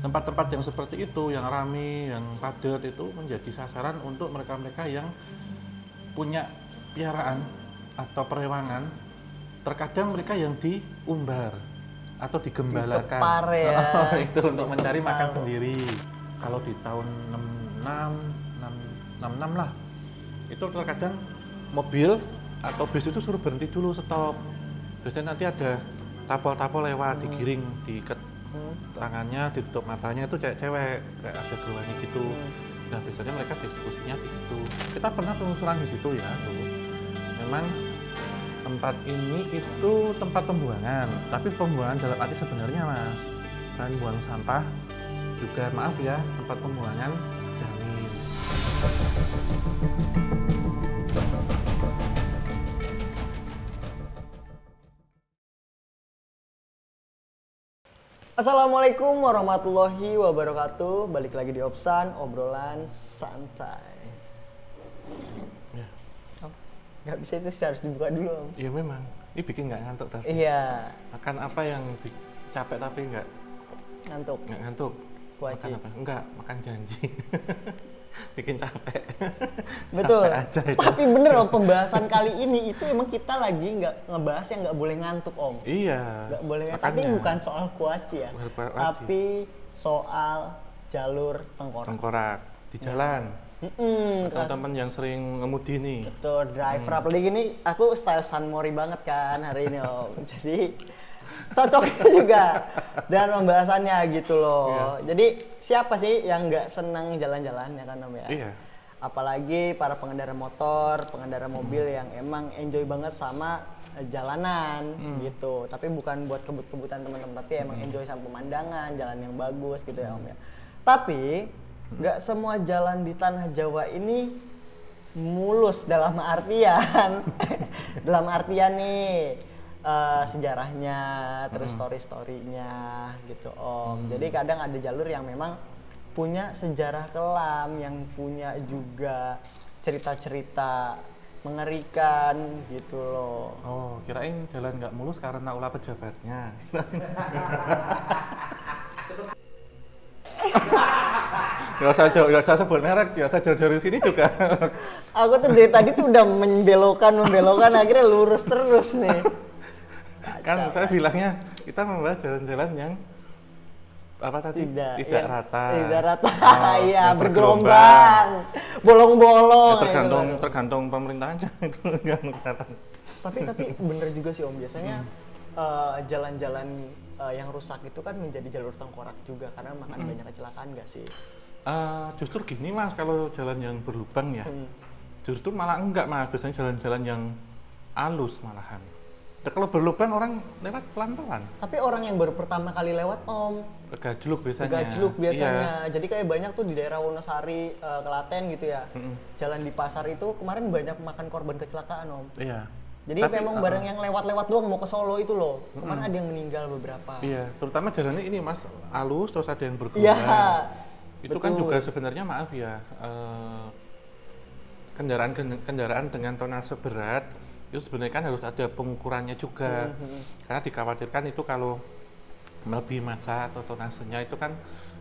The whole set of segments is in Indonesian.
tempat-tempat yang seperti itu, yang ramai, yang padat itu menjadi sasaran untuk mereka-mereka yang punya piaraan atau perewangan. Terkadang mereka yang diumbar atau digembalakan. Dikepar ya. Itu untuk mencari makan sendiri. Kalau di tahun 66 lah, itu terkadang mobil atau bis itu suruh berhenti dulu, stop. Biasanya nanti ada tapol-tapol lewat, digiring, diikat tangannya, ditutup matanya, itu cewek-cewek, kayak ada gerwani gitu. Nah biasanya mereka diskusinya di situ. Kita pernah penelusuran di situ ya, tuh. Memang tempat ini itu tempat pembuangan, tapi pembuangan dalam arti sebenarnya mas, selain buang sampah, juga maaf ya, tempat pembuangan janin. Assalamualaikum warahmatullahi wabarakatuh. Balik lagi di Opsan, obrolan santai. Ya. Oh, nggak bisa itu sih, harus dibuka dulu om. Iya memang, ini bikin nggak ngantuk tapi. Iya. Makan apa yang capek tapi nggak ngantuk. Kuaci. Makan apa? Enggak, makan janji. Bikin capek. Betul. Capek aja itu. Tapi bener om, pembahasan kali ini itu emang kita lagi nggak ngebahas yang nggak boleh ngantuk om. Iya. Nggak boleh ngantuk, makanya. tapi bukan soal kuaci ya. Bukan kuaci. Tapi soal jalur tengkorak. Tengkorak di jalan. Teman-teman yang sering ngemudi nih. Betul, driver apalagi ini aku style San Mori banget kan hari ini om. Jadi cocok juga dengan pembahasannya gitu loh. Iya. Jadi siapa sih yang nggak senang jalan-jalan ya kan om ya? Iya. Apalagi para pengendara motor, pengendara mobil yang emang enjoy banget sama jalanan gitu. Tapi bukan buat kebut-kebutan teman-teman, tapi emang enjoy sama pemandangan, jalan yang bagus gitu ya om ya. Tapi nggak semua jalan di tanah Jawa ini mulus dalam artian dalam artian nih sejarahnya, terus story-storynya gitu om. Jadi kadang ada jalur yang memang punya sejarah kelam, yang punya juga cerita-cerita mengerikan gitu loh. Oh, kirain jalan nggak mulus karena ulah pejabatnya. Gak usah sebut merek, gak usah jauh dari sini juga. Aku tuh dari tadi tuh udah membelokkan, akhirnya lurus terus nih. Kan saya bilangnya kita membahas jalan-jalan yang apa tadi? Tidak rata. Tidak rata, iya yang bergelombang, bolong-bolong. Ya, tergantung pemerintahannya itu nggak rata. Tapi bener juga sih om, biasanya jalan-jalan yang rusak itu kan menjadi jalur tengkorak juga karena makan banyak kecelakaan nggak sih? Justru gini mas, kalau jalan yang berlubang ya, justru malah enggak mas, biasanya jalan-jalan yang halus malahan. Nah, kalau berlubang orang lewat pelan-pelan. Tapi orang yang baru pertama kali lewat om, Gajluk biasanya. Gajluk biasanya. Iya. Jadi kayak banyak tuh di daerah Wonosari, Klaten gitu ya. Jalan di pasar itu kemarin banyak makan korban kecelakaan om. Iya. Jadi Tapi, memang bareng yang lewat-lewat doang mau ke Solo itu loh. Kemarin ada yang meninggal beberapa. Iya, terutama jalannya ini mas, halus terus ada yang bergelombang. Iya. Itu kan juga sebenarnya maaf ya, kendaraan dengan tonase berat itu sebenarnya kan harus ada pengukurannya juga. Karena dikhawatirkan itu kalau melebihi massa atau tonasenya itu kan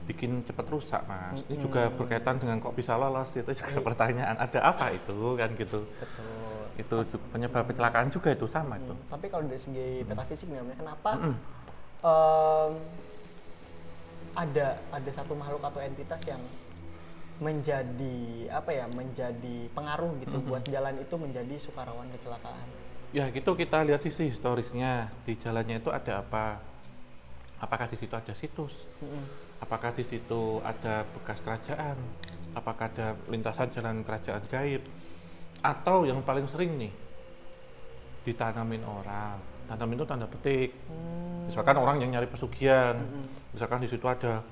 bikin cepat rusak mas. Ini juga berkaitan dengan kok bisa lolos, itu juga pertanyaan, ada apa itu kan gitu. Betul. Itu penyebab kecelakaan juga itu sama itu. Tapi kalau dari segi metafisik nih om, kenapa ada satu makhluk atau entitas yang menjadi menjadi pengaruh gitu buat jalan itu menjadi suka rawan kecelakaan? Ya gitu, kita lihat sisi historisnya di jalannya itu ada apa? Apakah di situ ada situs? Apakah di situ ada bekas kerajaan? Apakah ada lintasan jalan kerajaan gaib? Atau yang paling sering nih ditanamin orang? Tanam itu tanda petik. Misalkan orang yang nyari pesugihan, misalkan di situ ada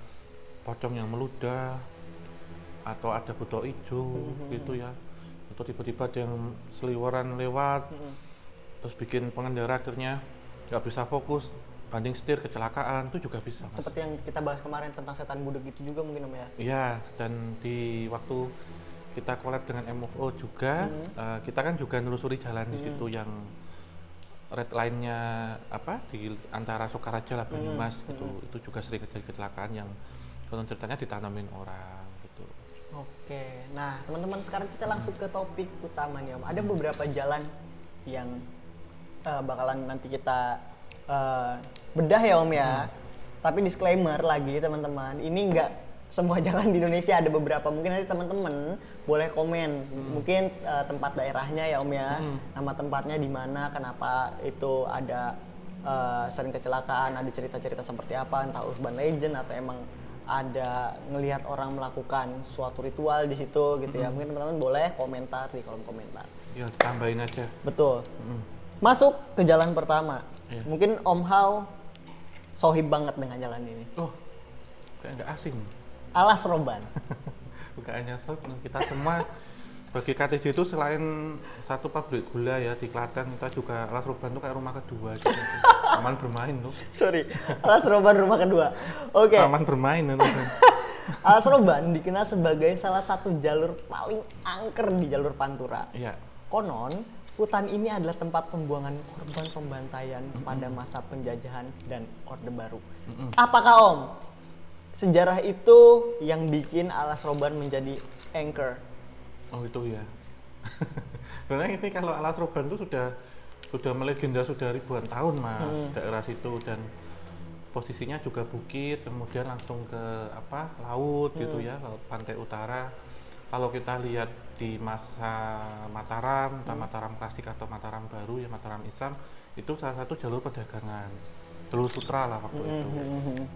pocong yang meludah, atau ada buto hijau gitu ya, atau tiba-tiba ada yang seliweran lewat, terus bikin pengendara akhirnya nggak bisa fokus, banding setir, kecelakaan, itu juga bisa mas. Seperti yang kita bahas kemarin tentang setan budeg itu juga mungkin om ya? Iya, dan di waktu kita collab dengan MFO juga, kita kan juga nelusuri jalan di situ yang red line-nya apa di antara Sokaraja lah Banyumas gitu, itu juga sering terjadi kecelakaan yang konon ceritanya ditanamin orang gitu. Oke, nah teman-teman sekarang kita langsung ke topik utama nih Om. Ada beberapa jalan yang bakalan nanti kita bedah ya Om ya. Tapi disclaimer lagi teman-teman, ini nggak semua jalan di Indonesia, ada beberapa. Mungkin nanti teman-teman boleh komen, mungkin tempat daerahnya ya Om ya, nama tempatnya di mana, kenapa itu ada sering kecelakaan, ada cerita-cerita seperti apa, entah urban legend atau emang ada ngelihat orang melakukan suatu ritual di situ gitu ya. Mungkin teman-teman boleh komentar di kolom komentar. Ya tambahin aja. Betul. Masuk ke jalan pertama. Iya. Mungkin Om Hao sohib banget dengan jalan ini. Oh, kayak nggak asing. Alas Roban. Bukan hanya kita semua bagi KTJ itu selain satu pabrik gula ya di Klaten, kita juga Alas Roban itu kayak rumah kedua gitu. Taman bermain tuh. Sorry, Alas Roban rumah kedua. Oke. Taman bermain itu. Alas Roban dikenal sebagai salah satu jalur paling angker di jalur Pantura. Iya. Konon, hutan ini adalah tempat pembuangan korban pembantaian pada masa penjajahan dan Orde Baru. Apakah Om, sejarah itu yang bikin Alas Roban menjadi anchor? Oh itu ya. Sebenarnya ini kalau Alas Roban itu sudah melegenda sudah ribuan tahun Mas, daerah situ, dan posisinya juga bukit, kemudian langsung ke laut gitu ya, laut pantai utara. Kalau kita lihat di masa Mataram, entah Mataram klasik atau Mataram baru ya, Mataram Islam, itu salah satu jalur perdagangan, jalur sutra lah waktu itu,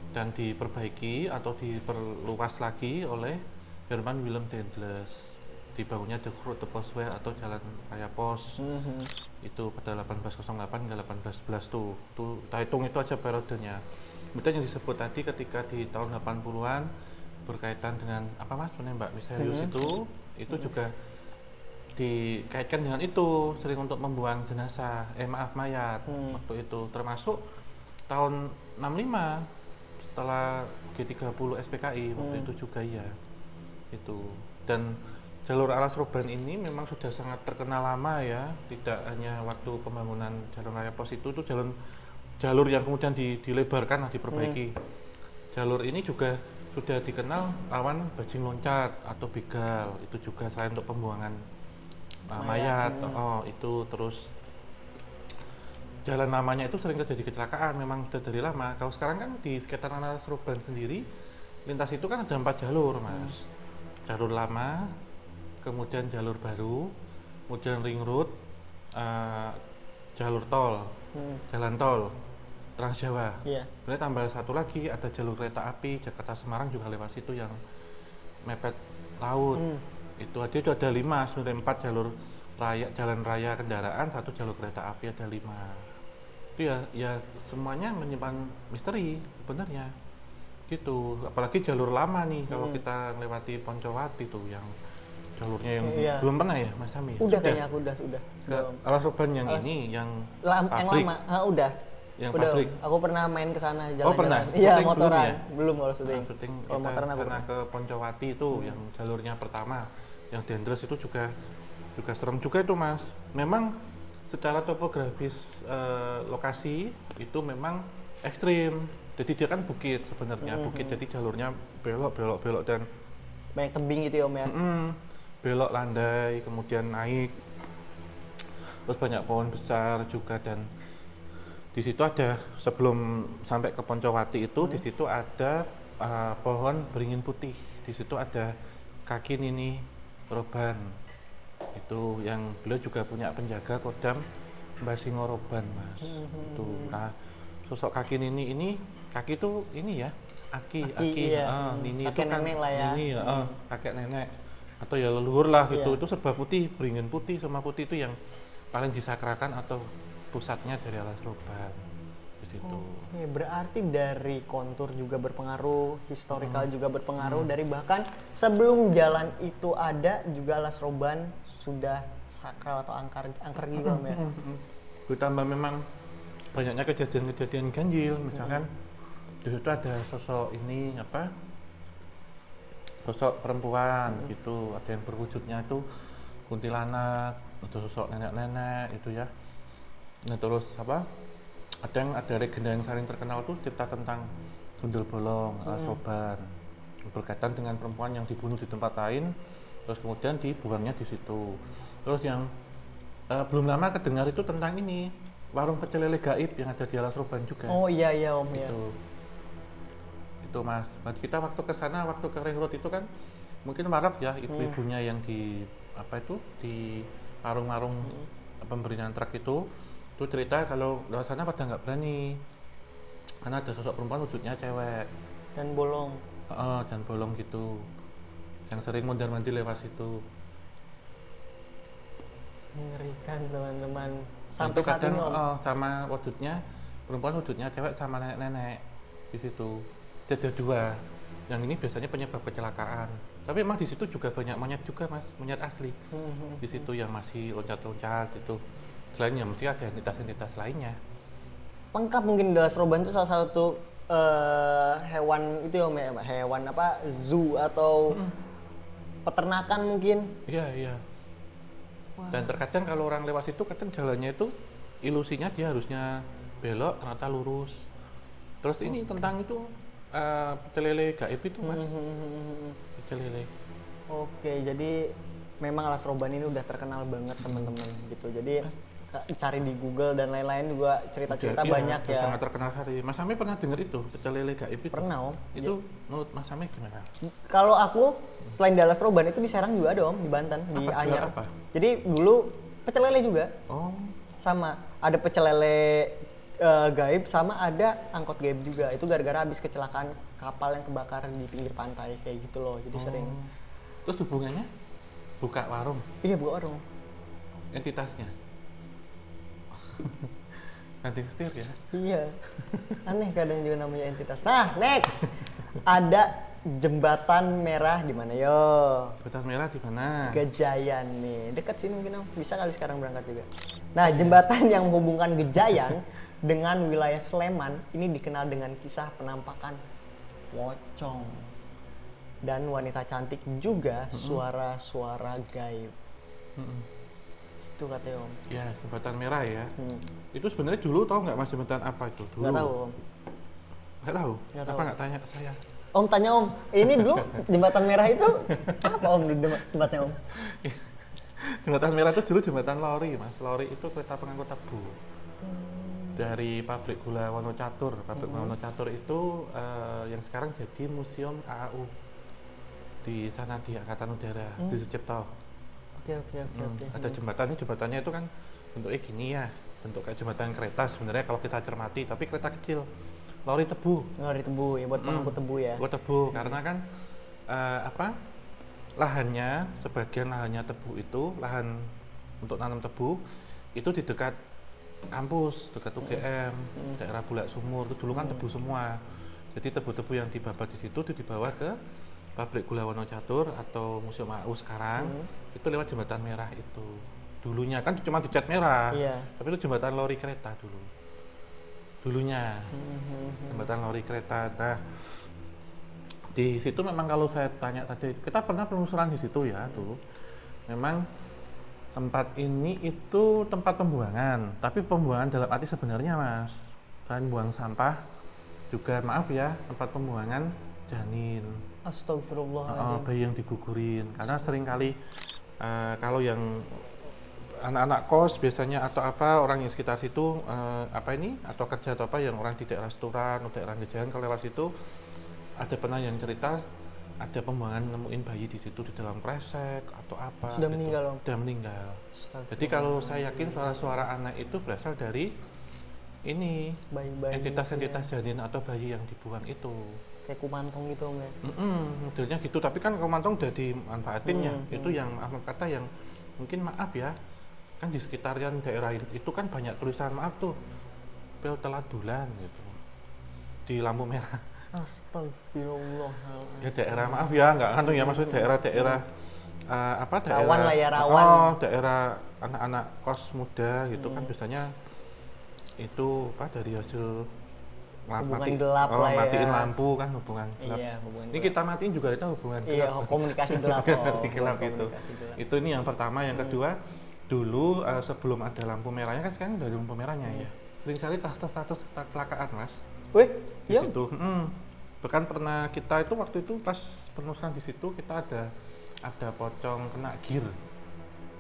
dan diperbaiki atau diperluas lagi oleh Herman Willem Daendels. Dibangunnya The Postweg atau Jalan Raya Pos. Itu pada 1808 hingga 1811 tuh kita hitung itu aja periodenya. Kemudian yang disebut tadi ketika di tahun 80-an berkaitan dengan apa Mas, penembak misterius itu juga dikaitkan dengan itu, sering untuk membuang jenazah, mayat waktu itu, termasuk tahun 65 setelah G30 SPKI waktu itu juga ya itu. Dan jalur Alas Roban ini memang sudah sangat terkenal lama ya, tidak hanya waktu pembangunan Jalan Raya Pos itu jalur yang kemudian dilebarkan, diperbaiki. Jalur ini juga sudah dikenal rawan bajing loncat atau begal, itu juga selain untuk pembuangan mayat. Itu terus jalan namanya itu sering terjadi kecelakaan, memang sudah dari lama. Kalau sekarang kan di sekitar Alas Roban sendiri lintas itu kan ada 4 jalur Mas, jalur lama, kemudian jalur baru, kemudian ring road, jalur tol, jalan tol Trans Jawa. Kemudian tambah satu lagi ada jalur kereta api Jakarta Semarang juga lewat situ yang mepet laut. Itu ada 5, sudah 4 jalur raya, jalan raya kendaraan, 1 jalur kereta api, ada 5. Itu ya semuanya menyimpan misteri sebenarnya. Gitu. Apalagi jalur lama nih, kalau kita lewati Poncowati tuh yang jalurnya yang belum pernah ya Mas Sami? Udah kayaknya aku udah. Ke Alas Roban yang ini yang pabrik. Yang lama, udah. Yang udah, pabrik. Aku pernah main ke sana jalan-jalan. Oh pernah? Iya, Syuting motoran. belum Kalau syuting. Syuting Kalau kita motoran aku sana ke Poncowati itu yang jalurnya pertama, yang Daendels itu juga serem juga itu Mas. Memang secara topografis lokasi itu memang ekstrim. Jadi dia kan bukit sebenarnya, bukit, jadi jalurnya belok dan banyak tebing gitu ya Om ya. Belok landai, kemudian naik, terus banyak pohon besar juga, dan di situ ada, sebelum sampai ke Poncowati itu di situ ada pohon beringin putih, di situ ada kaki Nini Roban, itu yang beliau juga punya penjaga Kodam Mbah Singo Roban Mas. Itu nah sosok kaki Nini ini, kaki itu ini ya Aki iya. Nini kakek itu kan nenek lah ya. Nini kakek nenek atau ya leluhur lah gitu. Itu serba putih, beringin putih sama putih itu yang paling disakralkan atau pusatnya dari Alas Roban di situ. Berarti dari kontur juga berpengaruh, historical juga berpengaruh, dari bahkan sebelum jalan itu ada juga Alas Roban sudah sakral atau angker juga Om ya. Ditambah memang banyaknya kejadian-kejadian ganjil, misalkan di situ ada sosok ini sosok perempuan gitu, ada yang berwujudnya itu kuntilanak, ada sosok nenek-nenek itu ya. Nah terus ada legenda yang paling terkenal tuh cerita tentang Gundul Bolong, Alas Roban berkaitan dengan perempuan yang dibunuh di tempat lain, terus kemudian dibuangnya di situ. Terus yang belum lama kedengar itu tentang ini, warung pecel lele gaib yang ada di Alas Roban juga. Oh iya Om ya. Itu Mas. Nah, kita waktu ke sana, waktu ke Ring Road itu kan mungkin marah ya ibu-ibunya yang di apa itu di warung-warung pemberian truk itu cerita kalau lewat sana pada nggak berani karena ada sosok perempuan wujudnya cewek Dan bolong. dan bolong gitu yang sering mondar-mandir lewat situ. Mengerikan teman-teman. Dan Sampai itu saat kadang ini Om. sama wujudnya perempuan wujudnya cewek sama nenek-nenek di situ. Jadi ada dua. Yang ini biasanya penyebab kecelakaan. Tapi emang di situ juga banyak monyet juga Mas, monyet asli. Di situ yang masih loncat-loncat itu. Selain yang mesti ada entitas-entitas lainnya. Lengkap mungkin Dallas Roban itu salah satu hewan itu Om ya, hewan apa zoo atau peternakan mungkin. Iya, iya. Dan terkadang kalau orang lewat situ kadang jalannya itu ilusinya dia harusnya belok ternyata lurus. Terus ini tentang itu pecel lele gaib itu Mas. Pecel lele. Oke, jadi memang Alas Roban ini udah terkenal banget teman-teman gitu. Jadi cari di Google dan lain-lain juga cerita-cerita Iya, banyak ya. sangat terkenal sekali. Mas Sami pernah dengar itu pecel lele gaib itu? Pernah Om. Itu menurut Mas Sami gimana? Kalau aku selain Dallas Roban itu di Serang juga ada Om, di Banten, di Apa? Anyar. Apa? Jadi dulu pecel lele juga Oh, sama, ada pecel lele gaib sama ada angkot gaib juga. Itu gara-gara habis kecelakaan kapal yang kebakaran di pinggir pantai kayak gitu loh. Jadi sering. terus hubungannya buka warung Iya, buka warung. entitasnya. Nanti setir ya. Iya. Aneh kadang juga namanya entitas. Nah, next. Ada jembatan merah di mana yo? Jembatan merah di mana? Gejayan nih. Dekat sini mungkin Om. Bisa kali sekarang berangkat juga. Nah, jembatan yang menghubungkan Gejayan dengan wilayah Sleman ini dikenal dengan kisah penampakan pocong dan wanita cantik juga suara-suara gaib. Itu katanya Om. Ya, jembatan merah ya. Hmm. Itu sebenarnya dulu tahu nggak Mas jembatan apa itu? Dulu. Nggak tahu Om. Nggak tahu. Nggak Apa tahu. nggak tanya ke saya? Om tanya Om, ini dulu jembatan merah itu apa Om tempatnya Om? Jembatan merah itu dulu jembatan lori Mas. Lori itu kereta pengangkut tebu. Dari pabrik gula Wonocatur. Pabrik gula Wonocatur itu yang sekarang jadi museum AAU di sana di Angkatan Udara di Sucipto. Oke. Ada jembatannya itu kan bentuknya gini ya, bentuk kayak jembatan kereta sebenarnya kalau kita cermati, tapi kereta kecil, lori tebu. Lori tebu ya, buat pengangkut tebu ya. Buat tebu karena kan lahannya, sebagian lahannya tebu itu lahan untuk nanam tebu itu di dekat kampus, dekat UGM, daerah Bulak Sumur itu dulu kan tebu semua. Jadi tebu-tebu yang dibabat di situ itu dibawa ke pabrik gula Wonocatur atau Museum AU sekarang itu lewat jembatan merah itu. Dulunya kan cuma dicat merah, Iya. tapi itu jembatan lori kereta dulu. Dulunya jembatan lori kereta. Nah, di situ memang kalau saya tanya tadi, kita pernah penelusuran di situ ya tuh. Memang tempat ini itu tempat pembuangan, tapi pembuangan dalam arti sebenarnya Mas, selain buang sampah juga maaf ya tempat pembuangan janin. Astagfirullahaladzim. Bayi yang digugurin karena seringkali kalau yang anak-anak kos biasanya atau apa orang yang sekitar situ atau kerja atau apa yang orang di daerah Seturan atau daerah Gejayan kalau lewat situ ada pernah yang cerita ada pembuangan nemuin bayi di situ di dalam kresek atau apa Sudah gitu. meninggal, Om? Sudah meninggal. Astagfirullah. Jadi kalau saya yakin suara-suara anak itu berasal dari ini Bayi-bayi entitas-entitas janin atau bayi yang dibuang itu. kayak kumantong gitu Om ya. Modelnya gitu, tapi kan kumantong udah dimanfaatin ya. Itu yang maaf kata yang mungkin maaf ya, kan di sekitaran daerah itu kan banyak tulisan maaf tuh, pil telat bulan gitu di lampu merah. Astagfirullah. Ya daerah maaf ya, nggak kantung ya maksudnya daerah-daerah daerah Rawan lah ya, rawan. daerah anak-anak kos muda gitu kan biasanya itu dari hasil Hubungan gelap lah ya. matiin lampu kan hubungan gelap. Iya, hubungan Ini gelap. kita matiin juga itu hubungan Iya, gelap. komunikasi gelap. Komunikasi gelap itu. Komunikasi gelap. Itu ini yang pertama, yang kedua dulu sebelum ada lampu merahnya kan sekarang udah ada lampu merahnya ya. Sering kali status kecelakaan Mas Wih, di iya. situ. Bahkan pernah kita itu waktu itu pas penelusuran di situ kita ada pocong kena gear.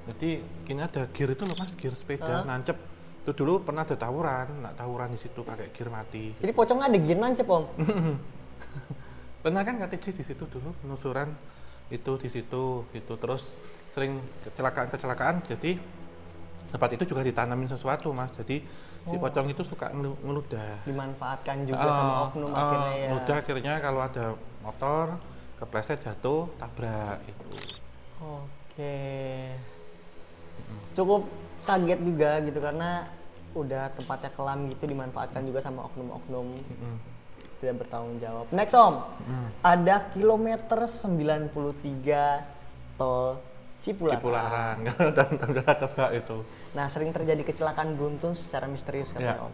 Jadi kini ada gear itu loh mas, gear sepeda nancep. Itu dulu pernah ada tawuran di situ pakai gear mati. Jadi pocongnya ada gear nancep om? Pernah kan KTC di situ dulu penelusuran itu di situ gitu, terus sering kecelakaan. Jadi tempat itu juga ditanamin sesuatu mas, jadi si pocong itu suka ngeludah. Dimanfaatkan juga sama oknum akhirnya ya. Ngeludah akhirnya kalau ada motor kepleset jatuh tabrak gitu. Oke. Cukup kaget juga gitu karena udah tempatnya kelam gitu dimanfaatkan juga sama oknum-oknum tidak bertanggung jawab. Next om, ada kilometer 93 tol Cipularang. Dan tebak itu. Nah, sering terjadi kecelakaan beruntun secara misterius katanya Ya. om.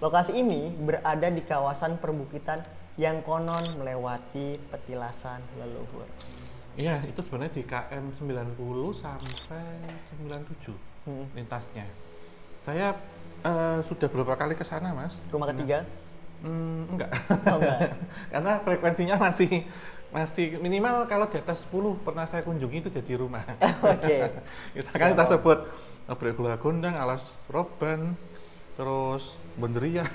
Lokasi ini berada di kawasan perbukitan yang konon melewati petilasan leluhur. Iya, itu sebenarnya di KM 90 sampai 97 lintasnya. Saya sudah beberapa kali ke sana, Mas. Rumah ketiga? Enggak. Oh, enggak. Karena frekuensinya masih minimal kalau di atas 10 pernah saya kunjungi itu jadi rumah. Oke. Kita sebut Pabrik Gula Gondang, Alas Roban, terus Benderia.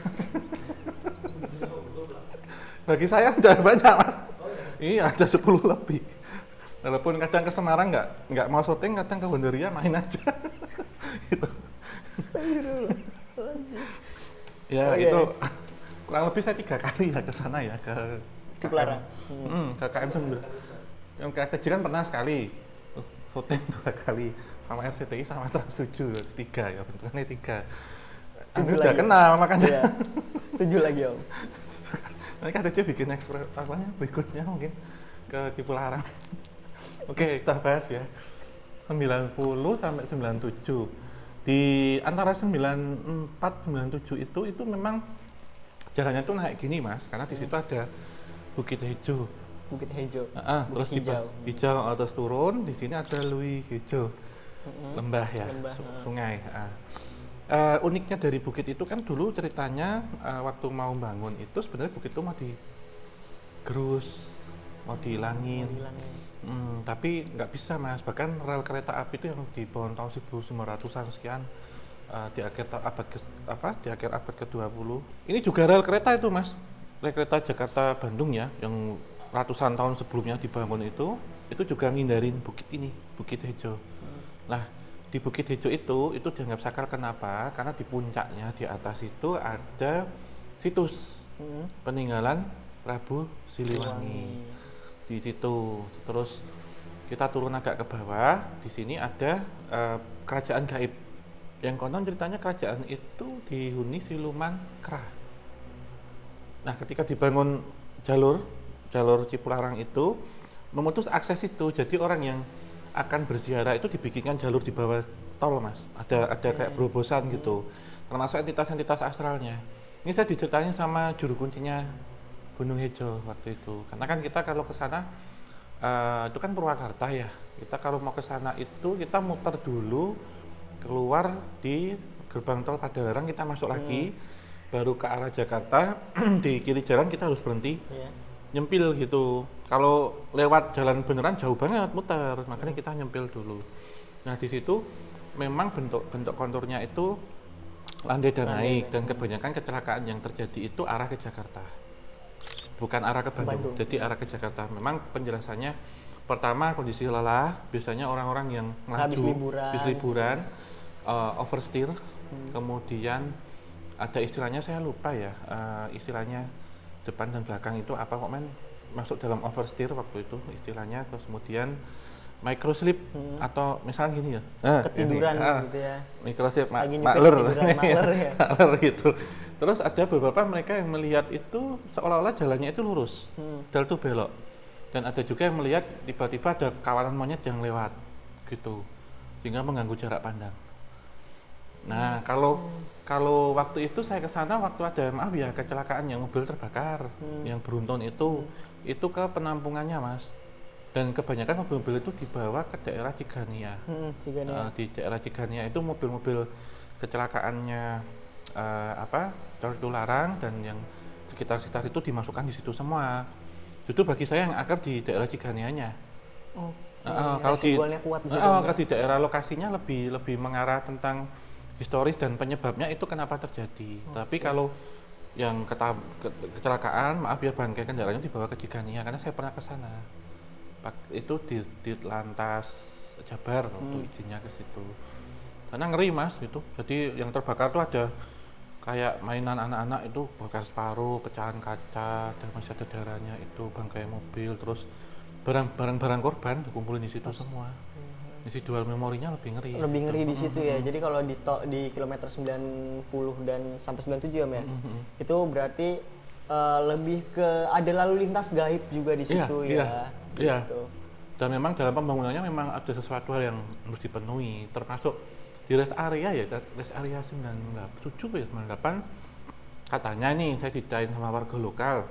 Bagi saya udah banyak, Mas. Iya, ada 10 lebih. Walaupun kadang ke Semarang nggak mau syuting, kadang ke Benderia main aja. Gitu. Ya itu kurang lebih saya 3 kali ya ke sana ya, ke Cipularang. ke KM 9. Yang ke RTJ kan pernah sekali, terus syuting 2 kali sama RCTI sama Trans 7, 3 ya, bentukannya 3. Anda udah lagi. kenal makanya. Iya. 7 lagi om. Nanti RTJ bikin apanya berikutnya mungkin ke Cipularang. Oke, kita bahas ya. 90 sampai 97. Di antara 94 97 itu memang jalannya tuh naik gini, Mas, karena di situ ada Bukit Hejo. Bukit Hejo. Terus Bukit hijau. hijau terus turun, di sini ada Lui Hejo. Lembah ya, Lembah, sungai. Uniknya dari bukit itu kan dulu ceritanya waktu mau bangun itu sebenarnya bukit itu mau digerus, mau dihilangin. Tapi nggak bisa mas, bahkan rel kereta api itu yang dibangun tahun 1900-an sekian di akhir abad ke-20 ini juga rel kereta itu mas, rel kereta Jakarta Bandung ya, yang ratusan tahun sebelumnya dibangun itu juga ngindarin bukit ini, Bukit Hejo. Nah di Bukit Hejo itu dianggap sakral kenapa? Karena di puncaknya di atas itu ada situs peninggalan Prabu Siliwangi. Di situ terus kita turun agak ke bawah, di sini ada kerajaan gaib yang konon ceritanya kerajaan itu dihuni siluman kera. Nah ketika dibangun jalur Cipularang itu memutus akses itu, jadi orang yang akan berziarah itu dibikinkan jalur di bawah tol mas, ada kayak berobosan gitu, termasuk entitas-entitas astralnya. Ini saya diceritain sama juru kuncinya Gunung Hejo waktu itu, karena kan kita kalau ke sana itu kan Purwakarta ya, kita kalau mau ke sana itu kita muter dulu, keluar di gerbang tol Padalarang, kita masuk lagi, baru ke arah Jakarta. Di kiri jalan kita harus berhenti, nyempil gitu. Kalau lewat jalan beneran jauh banget muter, makanya kita nyempil dulu. Nah di situ memang bentuk konturnya itu landai dan naik, dan kebanyakan kecelakaan yang terjadi itu arah ke Jakarta, bukan arah ke Bandung. Jadi arah ke Jakarta. Memang penjelasannya pertama kondisi lelah, biasanya orang-orang yang melaju habis liburan oversteer, kemudian ada istilahnya saya lupa ya, istilahnya depan dan belakang itu apa kok men, masuk dalam oversteer waktu itu istilahnya. Terus kemudian microslip atau misalnya gini ya, ketiduran gitu ya, microslip makler ya. Makler gitu. Terus ada beberapa mereka yang melihat itu seolah-olah jalannya itu lurus, dal itu belok, dan ada juga yang melihat tiba-tiba ada kawanan monyet yang lewat gitu, sehingga mengganggu jarak pandang. Nah kalau waktu itu saya ke sana waktu ada kecelakaan yang mobil terbakar, yang beruntun itu ke penampungannya mas, dan kebanyakan mobil-mobil itu dibawa ke daerah Cigania. Di daerah Cigania itu mobil-mobil kecelakaannya Cipularang dan yang sekitar-sekitar itu dimasukkan di situ semua. Justru bagi saya yang akar di daerah Ciganianya. Oh, Kalau di residualnya kuat di situ. kalau di daerah lokasinya lebih mengarah tentang historis dan penyebabnya itu kenapa terjadi. Tapi kalau yang kecelakaan, maaf ya, bangkai kendaraannya dibawa ke Cigania karena saya pernah ke sana. Itu di Lantas Jabar untuk izinnya ke situ. Karena ngeri Mas itu. Jadi yang terbakar tuh ada kayak mainan anak-anak itu bakar separuh, pecahan kaca, dan masih ada darahnya itu, bangkai mobil, terus barang korban dikumpulin di situ semua. Isi dual memorinya lebih ngeri. Lebih ngeri di situ ya. Jadi kalau di kilometer 90 dan sampai 97 ya, itu berarti lebih ke ada lalu lintas gaib juga di situ ya. Iya. Gitu. Dan memang dalam pembangunannya memang ada sesuatu hal yang harus dipenuhi, termasuk di rest area ya, rest area 97 ya 98 katanya nih, saya ditanya sama warga lokal,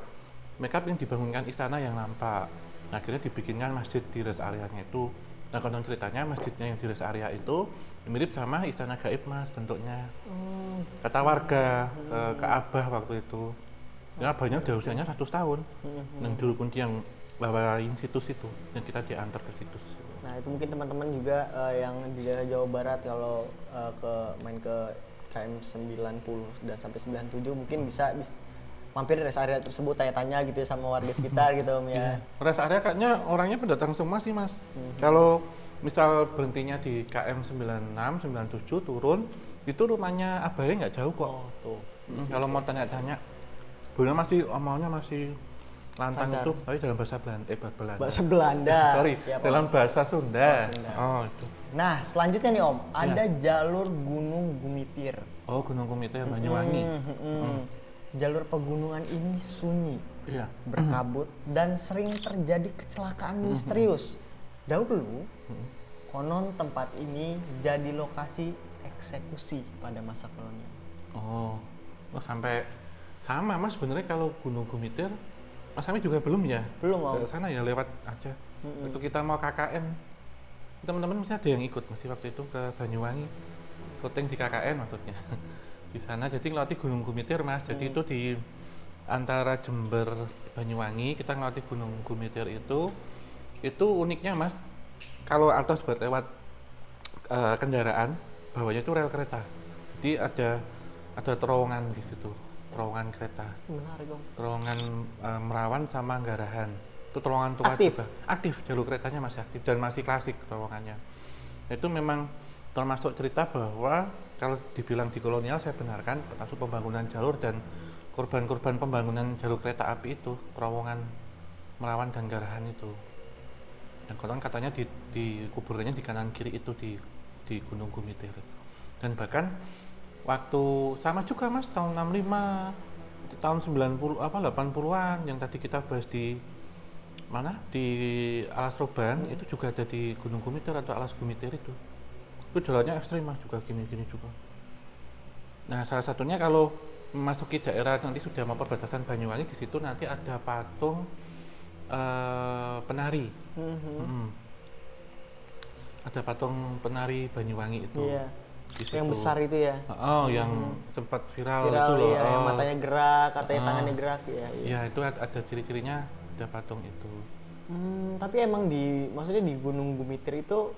mereka ingin dibangunkan istana yang nampak. Nah, akhirnya dibikinkan masjid di rest areanya itu. Nah, konon ceritanya masjidnya yang di rest area itu mirip sama istana gaib Mas bentuknya. Kata warga ke Abah waktu itu. Ya, Abahnya udah usianya 100 tahun. Yang dulu kunci yang bawain situs itu, dan kita diantar ke situs. Nah, itu mungkin teman-teman juga yang di daerah Jawa Barat kalau main ke KM 90 dan sampai 97 mungkin bisa mampir di rest area tersebut, tanya-tanya gitu ya sama warga sekitar gitu Om ya. Rest area kayaknya orangnya pendatang semua sih Mas. Kalau misal berhentinya di KM 96, 97 turun, itu rumahnya abahnya nggak jauh kok. Oh, tuh. Kalau mau tanya-tanya, sebenarnya masih omongnya masih lantang Lancar. itu, tapi dalam bahasa Belanda. Bahasa Belanda. Sorry, Siap, dalam Om. bahasa Sunda. Sunda. Oh, itu. Nah, selanjutnya nih Om, ada jalur Gunung Gumitir. Oh, Gunung Kumite Banyuwangi. Jalur pegunungan ini sunyi, Iya. berkabut, dan sering terjadi kecelakaan misterius. Dahulu, konon tempat ini jadi lokasi eksekusi pada masa kolonial. Oh, sampai sama Mas sebenarnya kalau Gunung Gumitir, Mas Ami juga belum ya? Belum Om. Ke sana ya lewat aja. Waktu kita mau KKN, teman-teman mesti ada yang ikut mesti waktu itu ke Banyuwangi, syuting di KKN maksudnya. Di sana jadi ngelewati Gunung Gumitir Mas. Jadi itu di antara Jember Banyuwangi kita ngelewati Gunung Gumitir itu uniknya Mas. Kalau atas buat lewat kendaraan, bawahnya itu rel kereta. Jadi ada terowongan di situ, terowongan kereta. Menarik Om. Terowongan Merawan sama Garahan. Itu terowongan tua Aktif? juga. Aktif, jalur keretanya masih aktif dan masih klasik terowongannya. Itu memang termasuk cerita bahwa kalau dibilang di kolonial saya benarkan, termasuk pembangunan jalur dan korban-korban pembangunan jalur kereta api itu, terowongan Merawan dan Garahan itu. Dan konon katanya di kuburannya di kanan kiri itu di Gunung Gumitir. Dan bahkan waktu sama juga Mas tahun 65, tahun 90 80-an yang tadi kita bahas di mana di Alas Roban itu juga ada di Gunung Gumitir atau Alas Gumitir itu jalannya ekstrim Mas, juga gini-gini juga. Nah, salah satunya kalau memasuki daerah nanti sudah mau perbatasan Banyuwangi, di situ nanti ada patung penari. Ada patung penari Banyuwangi itu. Iya. Di Yang situ. besar itu ya. Yang sempat viral, Viral itu loh. ya, yang matanya gerak, katanya tangannya gerak ya. Iya, itu ada ciri-cirinya, ada patung itu. Tapi emang maksudnya di Gunung Gumitir itu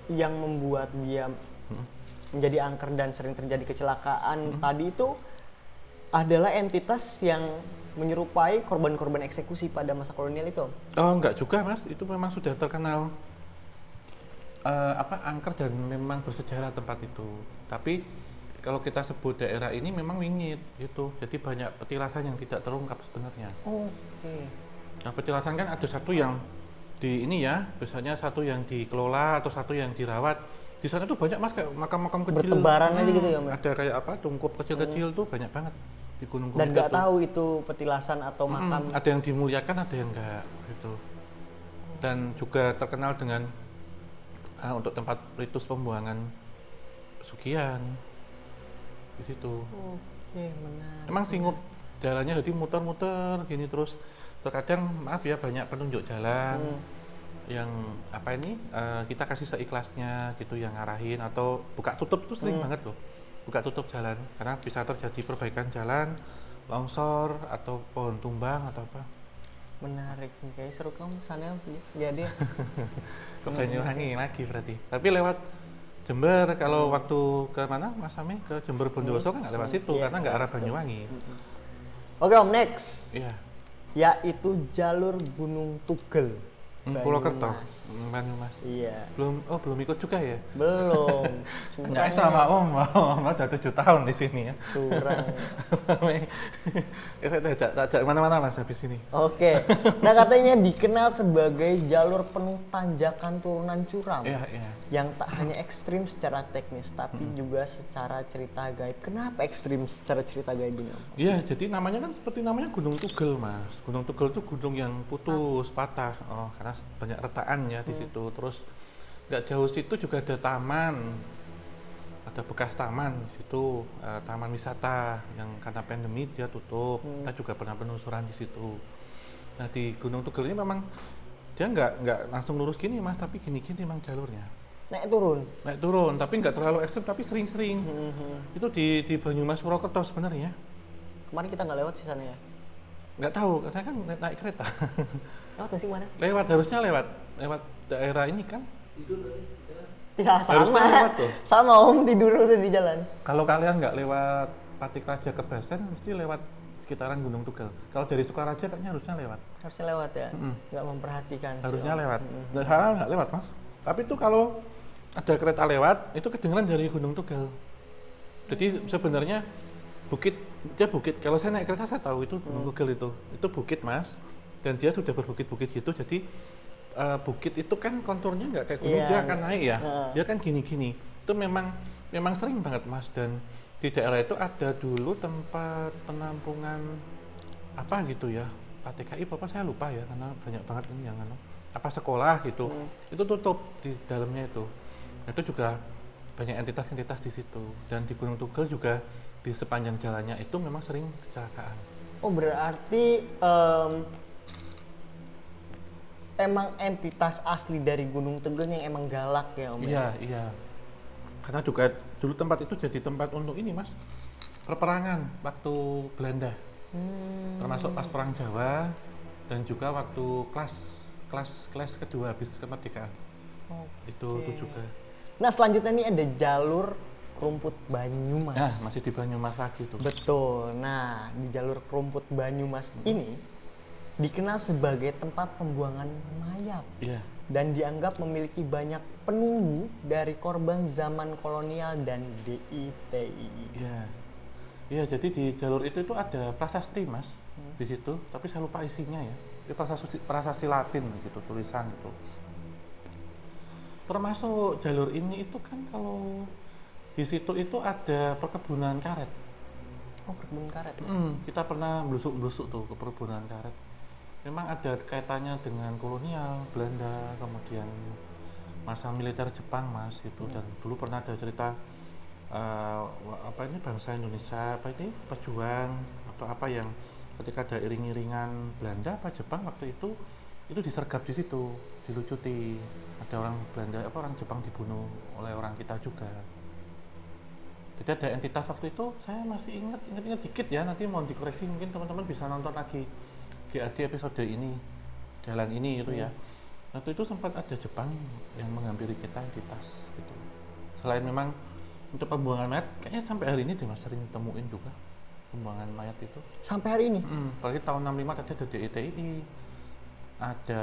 yang membuat dia menjadi angker dan sering terjadi kecelakaan tadi itu adalah entitas yang menyerupai korban-korban eksekusi pada masa kolonial itu. Oh, enggak juga Mas, itu memang sudah terkenal angker dan memang bersejarah tempat itu. Tapi kalau kita sebut daerah ini memang wingit gitu, jadi banyak petilasan yang tidak terungkap sebenarnya. Oke. Nah, petilasan kan ada satu yang di ini ya, biasanya satu yang dikelola atau satu yang dirawat. Di sana tuh banyak Mas kayak makam-makam kecil. Bertebaran aja gitu ya, Mas? Ada kayak tungkup kecil-kecil tuh banyak banget di Gunung Dan Gumitir nggak tuh. tahu itu petilasan atau makam. Ada yang dimuliakan, ada yang enggak gitu. Dan juga terkenal dengan untuk tempat ritus pembuangan pesugihan di situ. Oke, menarik. Emang singgup jalannya jadi muter-muter gini terus. Terkadang maaf ya banyak penunjuk jalan yang kita kasih seikhlasnya gitu yang ngarahin atau buka tutup itu sering banget loh. buka tutup jalan karena bisa terjadi perbaikan jalan, longsor atau pohon tumbang atau apa. Menarik nih, kayak seru kamu sana jadi. Ke Banyuwangi lagi berarti. Tapi lewat Jember kalau waktu ke mana Mas Ame ke Jember Bondowoso kan nggak lewat situ Iya, karena nggak arah Banyuwangi. Oke Om, next. Iya. Yaitu jalur Gunung Tugel. Purwokerto, Banyumas. Banyumas. Iya. Belum ikut juga ya? Belum. Nggak sama Om udah 7 tahun di sini ya. Curang. Saya tak mana-mana Mas habis ini. Oke. Nah katanya dikenal sebagai jalur penuh tanjakan turunan curam. Iya, iya. Yang tak hanya ekstrim secara teknis, tapi juga secara cerita gaib. Kenapa ekstrim secara cerita gaib ini, Om? Iya, jadi namanya kan seperti namanya Gunung Tugel, Mas. Gunung Tugel itu gunung yang putus, patah. Oh, karena banyak retakan ya di situ. Terus nggak jauh situ juga ada taman. Ada bekas taman di situ, taman wisata yang karena pandemi dia tutup. Kita juga pernah penelusuran di situ. Nah, di Gunung Tugel ini memang dia nggak langsung lurus gini, Mas, tapi gini-gini memang jalurnya. Naik turun. Naik turun, tapi nggak terlalu ekstrim, tapi sering-sering. Itu di Banyumas Purwokerto sebenarnya. Kemarin kita nggak lewat sih sana ya? Nggak tahu, saya kan naik kereta. Lewat nggak sih mana? Harusnya lewat daerah ini kan. Ya Harusnya sama. lewat tuh. Sama Om, tidur terus di jalan. Kalau kalian nggak lewat Patik Raja ke Basen, mesti lewat sekitaran Gunung Tugel. Kalau dari Sukaraja kayaknya harusnya lewat. Harusnya lewat ya? Nggak memperhatikan sih, Harusnya Om. lewat. Hal nggak lewat, Mas. Tapi itu kalau ada kereta lewat, itu kedengeran dari Gunung Tugel. Jadi sebenarnya dia bukit. Kalau saya naik kereta saya tahu itu Gunung Tugel itu bukit, Mas. Dan dia sudah berbukit-bukit gitu. Jadi bukit itu kan konturnya nggak kayak gunung, Iya. dia akan naik ya. Dia kan gini-gini. Itu memang sering banget, Mas. Dan di daerah itu ada dulu tempat penampungan apa gitu ya. PTKI apa saya lupa ya karena banyak banget ini yang apa sekolah gitu. Itu tutup di dalamnya itu. Itu juga banyak entitas-entitas di situ. Dan di Gunung Tugel juga di sepanjang jalannya itu memang sering kecelakaan. Oh berarti emang entitas asli dari Gunung Tugel yang emang galak ya Om? Iya. Karena juga dulu tempat itu jadi tempat untuk ini, Mas, perperangan waktu Belanda. Termasuk pas Perang Jawa dan juga waktu kelas kedua habis kemerdekaan. Itu juga. Nah selanjutnya ini ada jalur Rumput Banyumas. Nah, masih di Banyumas lagi tuh. Betul. Nah di jalur Rumput Banyumas ini dikenal sebagai tempat pembuangan mayat. Iya. Dan dianggap memiliki banyak penunggu dari korban zaman kolonial dan DITI. Iya, jadi di jalur itu ada prasasti, Mas, di situ. Tapi saya lupa isinya ya. Itu prasasti Latin gitu, tulisan gitu. Termasuk jalur ini itu kan kalau di situ itu ada perkebunan karet. Oh perkebunan karet. Kita pernah blusuk tuh ke perkebunan karet. Memang ada kaitannya dengan kolonial Belanda, kemudian masa militer Jepang, Mas, gitu. Dan dulu pernah ada cerita bangsa Indonesia pejuang atau apa yang ketika ada iring-iringan Belanda apa Jepang waktu itu disergap di situ, dilucuti. Ada orang Belanda orang Jepang dibunuh oleh orang kita juga. Jadi ada entitas waktu itu, saya masih ingat dikit ya, nanti mau dikoreksi mungkin teman-teman bisa nonton lagi di episode ini, jalan ini itu ya. Waktu itu sempat ada Jepang yang menghampiri kita entitas gitu. Selain memang untuk pembuangan mayat, kayaknya sampai hari ini Mas sering temuin juga pembuangan mayat itu. Sampai hari ini? Apalagi tahun 65 tadi ada DITI, ada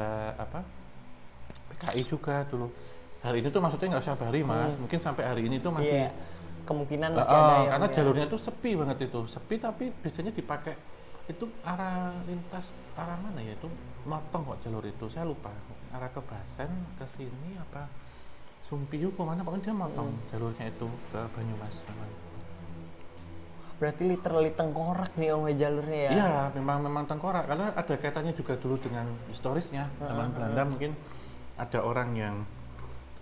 PKI juga dulu. Hari ini tuh maksudnya nggak setiap hari, Mas. Mungkin sampai hari ini tuh masih kemungkinan masih ada ya. Karena jalurnya tuh sepi banget itu. Sepi tapi biasanya dipakai itu arah mana ya, itu motong kok jalur itu, saya lupa arah ke Basen ke sini apa Sumpiu kemana, pokoknya dia motong jalurnya itu ke Banyumas. Berarti literally tengkorak nih Om jalurnya ya? Iya, memang tengkorak karena ada kaitannya juga dulu dengan historisnya zaman Belanda. Mungkin ada orang yang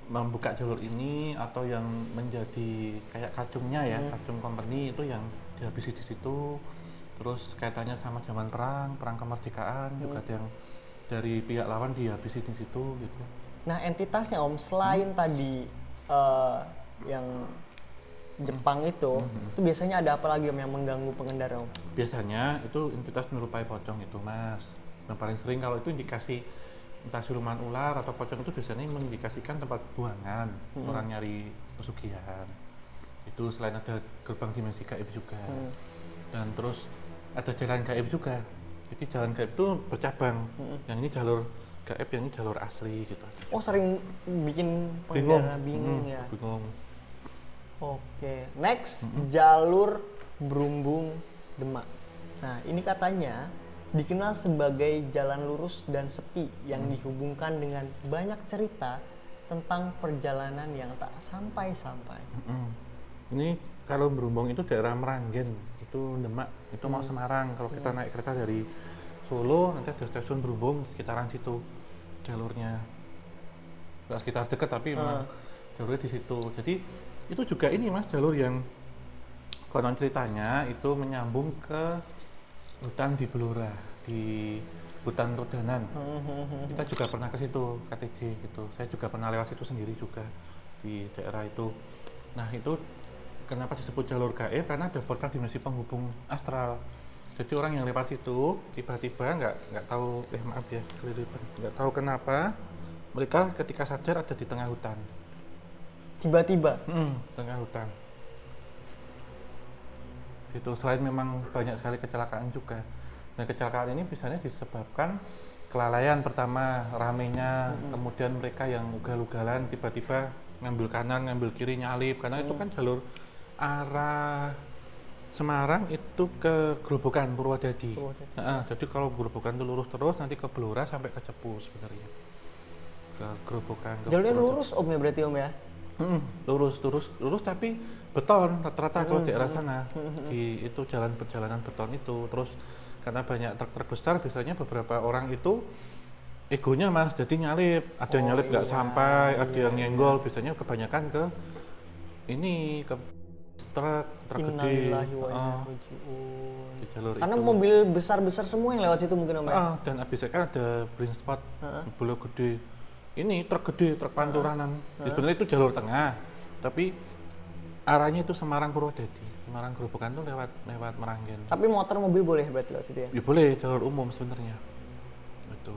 membuka jalur ini atau yang menjadi kayak kacungnya ya, kacung company itu yang dihabisi di situ. Terus kaitannya sama zaman perang kemerdekaan juga ada yang dari pihak lawan dihabisi di situ gitu. Nah entitasnya Om selain tadi yang Jepang itu biasanya ada apa lagi Om yang mengganggu pengendara Om? Biasanya itu entitas menyerupai pocong itu Mas. Yang paling sering kalau itu indikasi entah siluman ular atau pocong itu biasanya mengindikasikan tempat buangan, orang nyari pesugihan. Itu selain ada gerbang dimensi gaib juga. Dan terus ada jalan gaib juga. Jadi jalan gaib itu bercabang. Yang ini jalur gaib, yang ini jalur asli gitu. Oh sering bikin pengendara bingung ya? Bingung. Oke, next jalur Berumbung Demak. Nah ini katanya dikenal sebagai jalan lurus dan sepi yang dihubungkan dengan banyak cerita tentang perjalanan yang tak sampai-sampai. Ini kalau Berumbung itu daerah Meranggen, itu Demak, itu mau Semarang. Kalau kita naik kereta dari Solo, nanti ada stasiun Berumbung, sekitaran situ jalurnya. Nggak sekitar dekat, tapi memang jalurnya di situ. Jadi itu juga ini Mas, jalur yang konon ceritanya itu menyambung ke hutan di Blora, di hutan Rodanan. Kita juga pernah ke situ, KTJ gitu. Saya juga pernah lewat situ sendiri juga di daerah itu. Nah itu kenapa disebut jalur gaib? Karena ada portal dimensi penghubung astral. Jadi orang yang lewat situ tiba-tiba nggak tahu, maaf ya, nggak tahu kenapa mereka ketika sadar ada di tengah hutan. Tiba-tiba? Tengah hutan. Itu selain memang banyak sekali kecelakaan juga. Nah kecelakaan ini biasanya disebabkan kelalaian pertama, ramenya, kemudian mereka yang ugal-ugalan tiba-tiba ngambil kanan, ngambil kiri, nyalip, karena itu kan jalur arah Semarang itu ke Grobogan, Purwodadi. Jadi kalau Grobogan itu lurus terus nanti ke Blora sampai ke Cepu sebenarnya. Ke Grobogan. Jalurnya lurus Om ya berarti Om ya? Lurus tapi beton rata-rata kalau daerah sana di itu jalan perjalanan beton itu. Terus karena banyak truk besar biasanya beberapa orang itu egonya Mas jadi nyalip, ada yang nyalip nggak sampai, ada yang nyenggol, biasanya kebanyakan ke ini ke truk gede di jalur karena itu. mobil besar-besar semua yang lewat situ mungkin Om ya? Dan abisnya kan ada blind spot, mobil gede. Ini truk gede, truk panturanan. Sebenarnya itu jalur tengah, tapi arahnya itu Semarang Purwodadi. Semarang Grobogan tuh lewat Meranggen. Tapi motor mobil boleh berarti lewat situ ya? Ya boleh, jalur umum sebenarnya. Itu.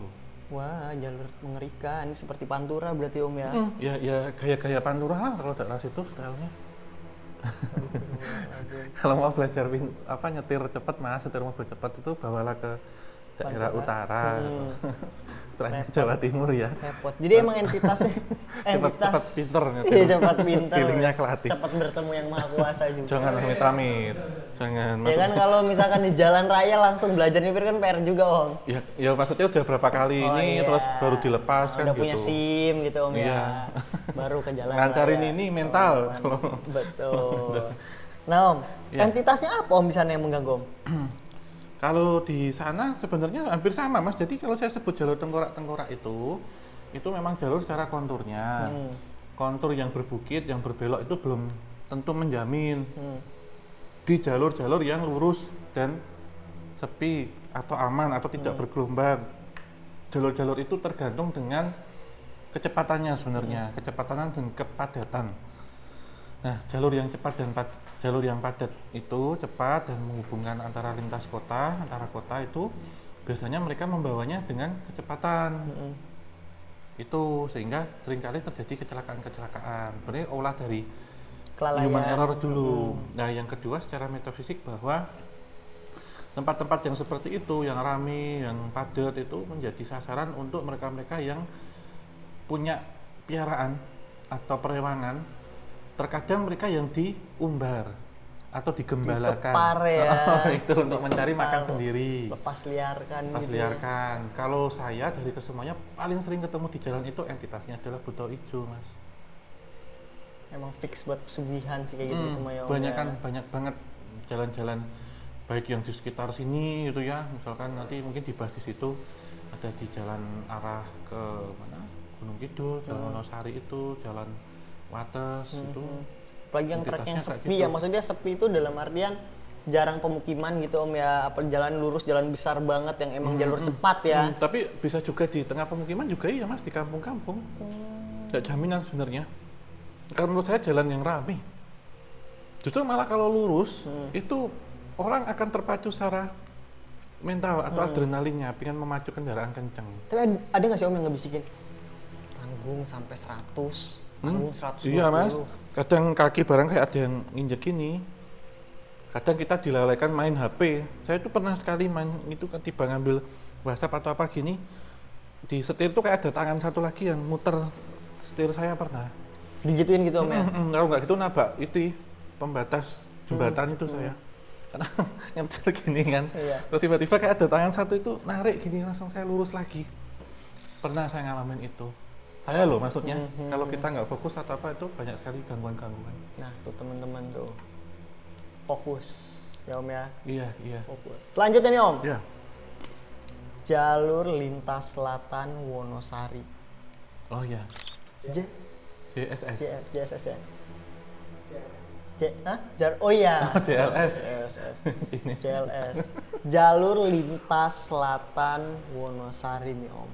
Wah, jalur mengerikan. Ini seperti Pantura berarti Om ya? Ya gaya-gaya Pantura lah kalau daerah situ stylenya. Kalau mau belajar nyetir cepat Mas, nyetir mobil cepat itu bawalah ke daerah utara. Setelahnya Jawa Timur ya. Repot. Jadi emang entitasnya cepat pinter nyetir. Iya, cepat pinter. Feelingnya kelatih. Cepat bertemu yang maha kuasa juga. Jangan amit-amit. Jangan. Ya kan kalau misalkan di jalan raya langsung belajar nyetir kan PR juga Om. Ya maksudnya udah berapa kali ini terus baru dilepas kan udah gitu. punya SIM gitu Om Iya. ya. Baru ke jalan Ngancarin raya. ini mental. Betul. Nah Om, entitasnya apa Om di sana yang mengganggu Om? Kalau di sana sebenarnya hampir sama Mas. Jadi kalau saya sebut jalur tengkorak itu memang jalur secara konturnya. Kontur yang berbukit, yang berbelok itu belum tentu menjamin. Di jalur-jalur yang lurus dan sepi atau aman atau tidak bergelombang. Jalur-jalur itu tergantung dengan kecepatannya sebenarnya, kecepatan dan kepadatan. Nah, jalur yang cepat dan jalur yang padat itu cepat dan menghubungkan antara lintas kota, antara kota itu biasanya mereka membawanya dengan kecepatan. Itu sehingga seringkali terjadi kecelakaan-kecelakaan. Sebenarnya olah dari human error dulu. Nah, yang kedua secara metafisik bahwa tempat-tempat yang seperti itu, yang ramai, yang padat itu menjadi sasaran untuk mereka-mereka yang punya piaraan atau perewangan. Terkadang mereka yang diumbar atau digembalakan. Dikepar ya. Itu untuk mencari makan sendiri. Lepas liarkan Lepas gitu. liarkan. Kalau saya dari kesemuanya paling sering ketemu di jalan itu entitasnya adalah buto ijo, Mas. Emang fix buat pesugihan sih kayak gitu itu mah ya. Banyak banget jalan-jalan baik yang di sekitar sini gitu ya. Misalkan nanti mungkin dibahas di situ ada di jalan arah ke mana? Gunung Kidul, Jalan Wonosari itu, Jalan Wates itu. Apalagi yang trek yang sepi gitu. ya, maksudnya sepi itu dalam artian jarang pemukiman gitu Om ya, apa jalan lurus, jalan besar banget yang emang jalur cepat ya. Tapi bisa juga di tengah pemukiman juga iya Mas, di kampung-kampung. Nggak jaminan sebenarnya. Karena menurut saya jalan yang ramai. Justru malah kalau lurus itu orang akan terpacu secara mental atau adrenalinnya, pengen memacu kendaraan kenceng. Tapi ada nggak sih Om yang ngebisikin? Tanggung sampai 100, tanggung 120. Iya mas, kadang kaki barang kayak ada yang nginjek ini. Kadang kita dilalaikan main HP. Saya itu pernah sekali main itu tiba ngambil WhatsApp atau apa gini, di setir itu kayak ada tangan satu lagi yang muter setir saya pernah. Digituin gitu Om ya? Kalau nggak gitu nabrak itu pembatas jembatan itu saya. Karena ngejar gini kan. Iya. Terus tiba-tiba kayak ada tangan satu itu narik gini, langsung saya lurus lagi. Pernah saya ngalamin itu. Saya loh maksudnya, kalau kita nggak fokus atau apa itu banyak sekali gangguan-gangguan. Nah tuh teman-teman tuh, fokus ya Om ya? Iya. Fokus. Selanjutnya nih Om, Iya. jalur lintas selatan Wonosari. Oh iya. JSS. JSS ya? Oh iya. JLS. Ini. JLS. Jalur lintas selatan Wonosari nih Om.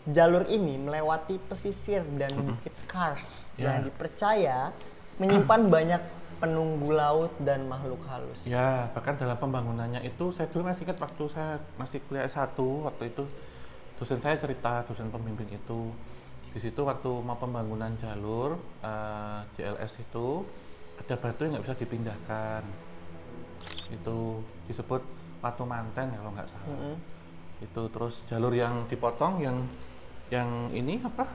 Jalur ini melewati pesisir dan bukit Kars yang dipercaya menyimpan banyak penunggu laut dan makhluk halus. Ya, bahkan dalam pembangunannya itu saya dulu masih ingat waktu saya masih kuliah S1 waktu itu dosen saya cerita, dosen pembimbing itu di situ waktu mau pembangunan jalur JLS itu ada batu yang nggak bisa dipindahkan, itu disebut Watu Manten kalau nggak salah. Itu terus jalur yang dipotong yang ini apa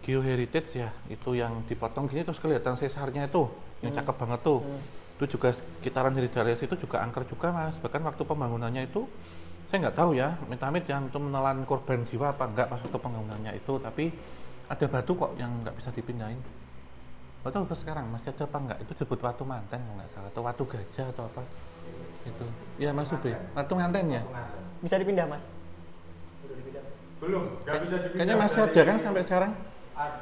geoheritage ya, itu yang dipotong gini terus kelihatan sesarnya itu yang cakep banget tuh. Itu juga sekitaran dari JLS itu juga angker juga mas, bahkan waktu pembangunannya itu saya nggak tahu ya amit-amit yang itu menelan korban jiwa apa enggak pas waktu pembangunannya itu, tapi ada batu kok yang nggak bisa dipindahin. Betul sekarang masih ada apa enggak? Itu disebut Watu Manten kalau nggak salah, atau Watu Gajah atau apa itu. Iya Mas Ube, Watu Manten ya? Bisa dipindah Mas? Belum, nggak bisa dipindah. Kayaknya masih ada kan sampai sekarang?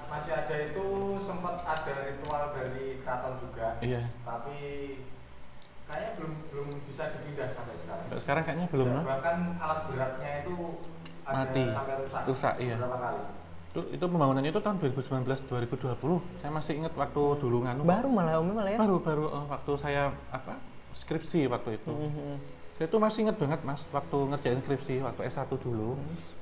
Masih ada, itu sempat ada ritual dari keraton juga. Iya. Tapi kayaknya belum bisa dipindah sampai sekarang. Sampai sekarang kayaknya belum, no? Bahkan alat beratnya itu ada Mati. sampai Rusak, iya. beberapa kali. Itu pembangunannya itu tahun 2019-2020. Saya masih ingat waktu dulu nganu. Baru malah Om ya? Baru waktu saya skripsi waktu itu. Saya tuh masih ingat banget mas, waktu ngerjain skripsi waktu S1 dulu,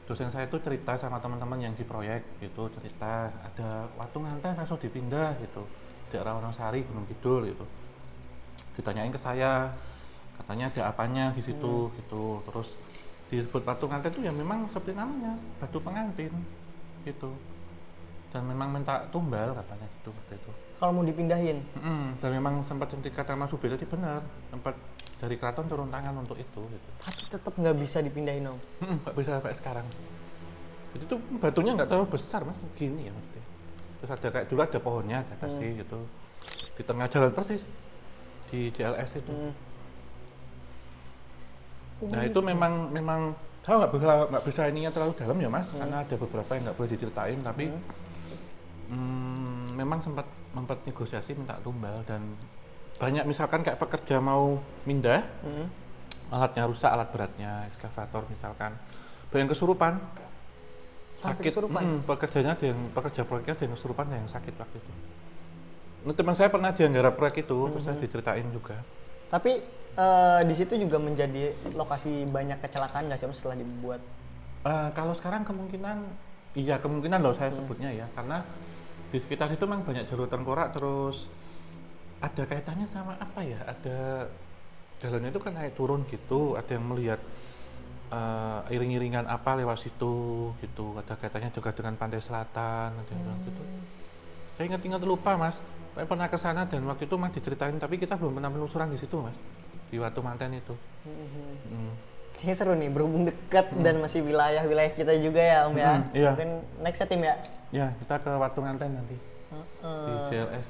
dosen saya tuh cerita sama teman-teman yang di proyek gitu, cerita ada Watu Manten langsung dipindah gitu, daerah Wonosari, Gunung Kidul gitu. Ditanyain ke saya, katanya ada apanya di situ gitu, terus disebut Watu Manten itu ya memang seperti namanya, batu pengantin gitu, dan memang minta tumbal katanya gitu waktu itu. Kalau mau dipindahin? Dan memang sempat kata Mas Ube tadi benar, sempat dari keraton turun tangan untuk itu gitu. Tapi tetap nggak bisa dipindahin Om? Nggak bisa sampai sekarang. Jadi tuh batunya nggak terlalu besar mas, gini ya mesti. Terus ada kayak dulu ada pohonnya di atasnya gitu, di tengah jalan persis di JLS itu. Nah itu memang saya nggak bisa ininya terlalu dalam ya mas, karena ada beberapa yang nggak boleh diceritain, tapi memang sempat negosiasi minta tumbal, dan banyak misalkan kayak pekerja mau mindah, alatnya rusak, alat beratnya, ekskavator misalkan, banyak kesurupan, sakit, pekerja proyeknya ada yang kesurupan, ada yang sakit waktu itu. Nah, teman saya pernah dianggarap proyek itu, terus saya diceritain juga. Tapi di situ juga menjadi lokasi banyak kecelakaan nggak sih Om setelah dibuat? Kalau sekarang kemungkinan loh saya sebutnya ya, karena di sekitar itu memang banyak jalur tengkorak, terus ada kaitannya sama apa ya, ada jalannya itu kan naik turun gitu, ada yang melihat iring-iringan apa lewat situ gitu, ada kaitannya juga dengan pantai selatan, ada yang bilang gitu. Saya ingat lupa mas, saya pernah ke sana dan waktu itu mas diceritain, tapi kita belum pernah penelusuran di situ mas, di Watu Manten itu. Kayaknya seru nih, berhubung dekat dan masih wilayah-wilayah kita juga ya Om ya. Iya. Mungkin next ya tim ya? Ya, kita ke Watu Manten nanti di JLS.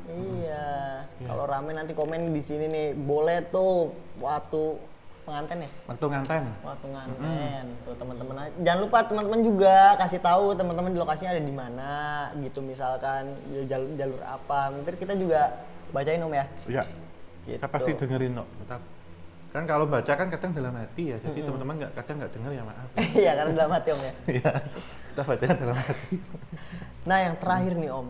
Iya. Kalau rame nanti komen di sini nih, boleh tuh Watu Penganten ya? Watu Nganten. Watu Nganten. Tuh teman-teman, jangan lupa teman-teman juga kasih tahu teman-teman di lokasinya ada di mana gitu, misalkan ya, jalur apa. Mungkin kita juga bacain Om ya. Iya. Gitu. Kita pasti dengerin kok, tetap. Kan kalau baca kan kadang dalam hati ya, jadi teman-teman kadang nggak denger ya maaf. Iya, karena dalam hati Om ya. Iya, kita baca dalam hati. Nah yang terakhir nih Om,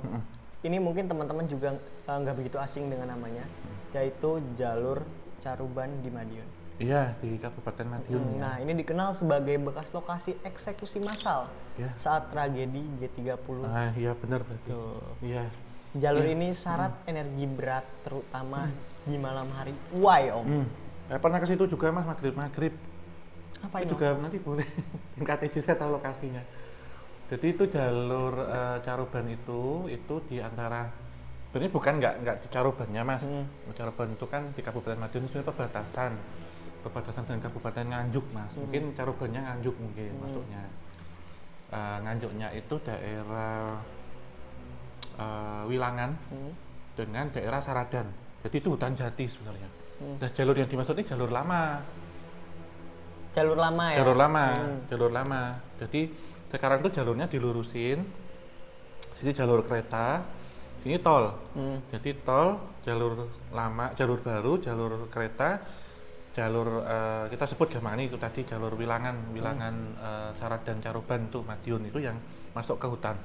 ini mungkin teman-teman juga nggak begitu asing dengan namanya, yaitu jalur Caruban di Madiun. Iya, di Kabupaten Madiun ya. Nah, ini dikenal sebagai bekas lokasi eksekusi massal Ya. saat tragedi G30. Ah, iya benar berarti. Tuh. Iya. Jalur ini syarat energi berat, terutama di malam hari. Why, Om? Pernah ke situ juga Mas, maghrib. Apa Itu ini? juga nanti boleh KTJ saya tahu lokasinya. Jadi itu jalur Caruban itu di antara sebenarnya bukan nggak di Carubannya Mas. Caruban itu kan di Kabupaten Madiun itu sebenarnya perbatasan dengan Kabupaten Nganjuk Mas. Mungkin Carubannya Nganjuk mungkin masuknya. Nganjuknya itu daerah Wilangan dengan daerah Saradan. Jadi itu hutan jati sebenarnya. Nah jalur yang dimaksud ini jalur lama. Jalur lama ya? Jalur lama. Jadi sekarang tuh jalurnya dilurusin. Sini jalur kereta, sini tol. Jadi tol, jalur lama, jalur baru, jalur kereta, jalur kita sebut gampang ini itu tadi jalur Wilangan Saradan Caruban tuh Madiun itu yang masuk ke hutan.